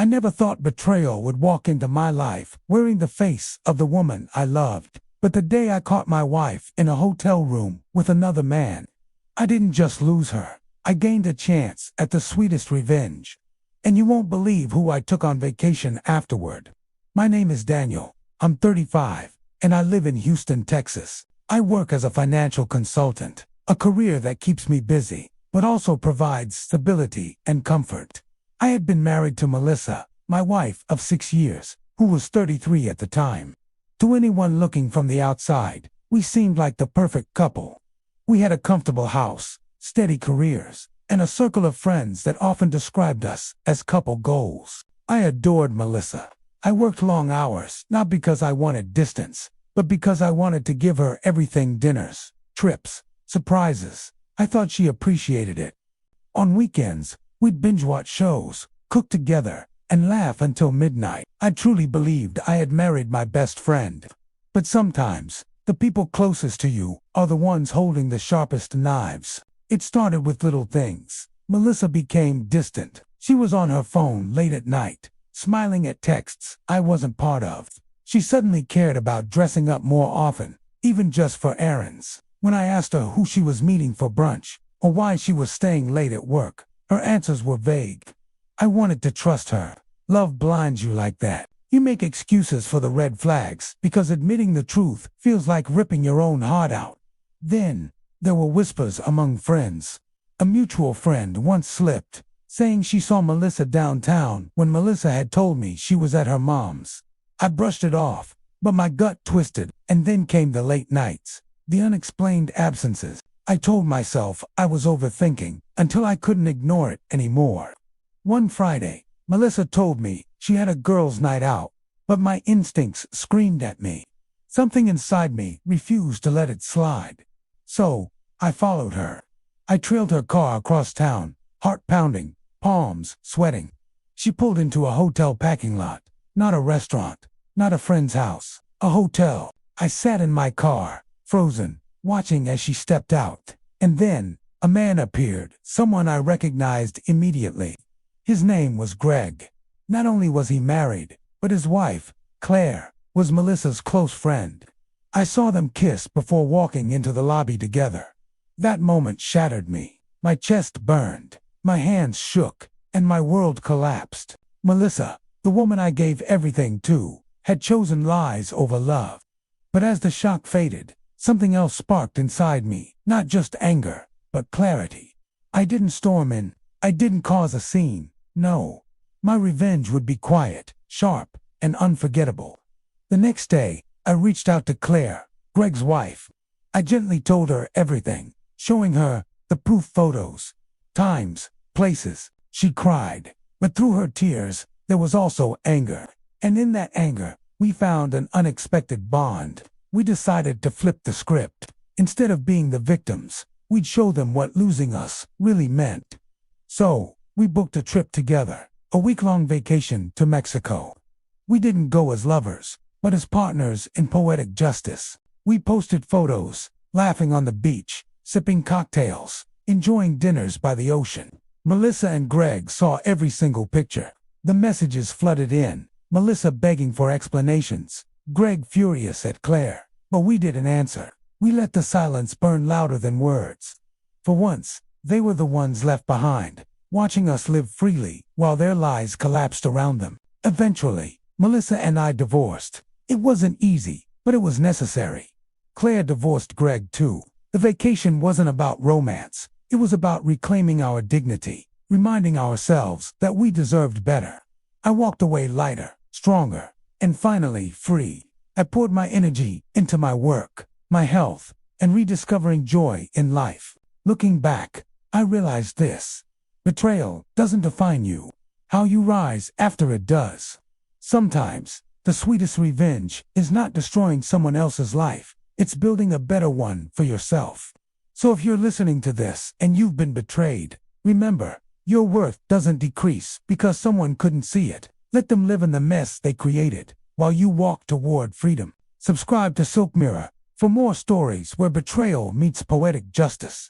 never thought betrayal would walk into my life wearing the face of the woman I loved. But the day I caught my wife in a hotel room with another man, I didn't just lose her. I gained a chance at the sweetest revenge. And you won't believe who I took on vacation afterward. My name is Daniel. I'm 35, and I live in Houston, Texas. I work as a financial consultant, a career that keeps me busy, but also provides stability and comfort. I had been married to Melissa, my wife of 6 years, who was 33 at the time. To anyone looking from the outside, we seemed like the perfect couple. We had a comfortable house, steady careers, and a circle of friends that often described us as couple goals. I adored Melissa. I worked long hours, not because I wanted distance, but because I wanted to give her everything: dinners, trips, surprises. I thought she appreciated it. On weekends, we'd binge-watch shows, cook together, and laugh until midnight. I truly believed I had married my best friend. But sometimes, the people closest to you are the ones holding the sharpest knives. It started with little things. Melissa became distant. She was on her phone late at night, smiling at texts I wasn't part of. She suddenly cared about dressing up more often, even just for errands. When I asked her who she was meeting for brunch, or why she was staying late at work, her answers were vague. I wanted to trust her. Love blinds you like that. You make excuses for the red flags because admitting the truth feels like ripping your own heart out. Then, there were whispers among friends. A mutual friend once slipped, saying she saw Melissa downtown when Melissa had told me she was at her mom's. I brushed it off, but my gut twisted, and then came the late nights, the unexplained absences. I told myself I was overthinking until I couldn't ignore it anymore. One Friday, Melissa told me she had a girls' night out, but my instincts screamed at me. Something inside me refused to let it slide. So, I followed her. I trailed her car across town, heart pounding, palms sweating. She pulled into a hotel parking lot, not a restaurant, not a friend's house, a hotel. I sat in my car, frozen, watching as she stepped out. And then, a man appeared, someone I recognized immediately. His name was Greg. Not only was he married, but his wife, Claire, was Melissa's close friend. I saw them kiss before walking into the lobby together. That moment shattered me. My chest burned, my hands shook, and my world collapsed. Melissa, the woman I gave everything to, had chosen lies over love. But as the shock faded, something else sparked inside me, not just anger, but clarity. I didn't storm in. I didn't cause a scene. No. My revenge would be quiet, sharp, and unforgettable. The next day, I reached out to Claire, Greg's wife. I gently told her everything, showing her the proof photos, times, places. She cried, but through her tears, there was also anger. And in that anger, we found an unexpected bond. We decided to flip the script. Instead of being the victims, we'd show them what losing us really meant. So, we booked a trip together, a week-long vacation to Mexico. We didn't go as lovers, but as partners in poetic justice. We posted photos, laughing on the beach, sipping cocktails, enjoying dinners by the ocean. Melissa and Greg saw every single picture. The messages flooded in, Melissa begging for explanations, Greg furious at Claire. But we didn't answer. We let the silence burn louder than words. For once, they were the ones left behind, watching us live freely while their lives collapsed around them. Eventually, Melissa and I divorced. It wasn't easy, but it was necessary. Claire divorced Greg too. The vacation wasn't about romance. It was about reclaiming our dignity, reminding ourselves that we deserved better. I walked away lighter, stronger, and finally free. I poured my energy into my work, my health, and rediscovering joy in life. Looking back, I realized this. Betrayal doesn't define you. How you rise after it does. Sometimes, the sweetest revenge is not destroying someone else's life. It's building a better one for yourself. So if you're listening to this and you've been betrayed, remember, your worth doesn't decrease because someone couldn't see it. Let them live in the mess they created while you walk toward freedom. Subscribe to SilkMirror for more stories where betrayal meets poetic justice.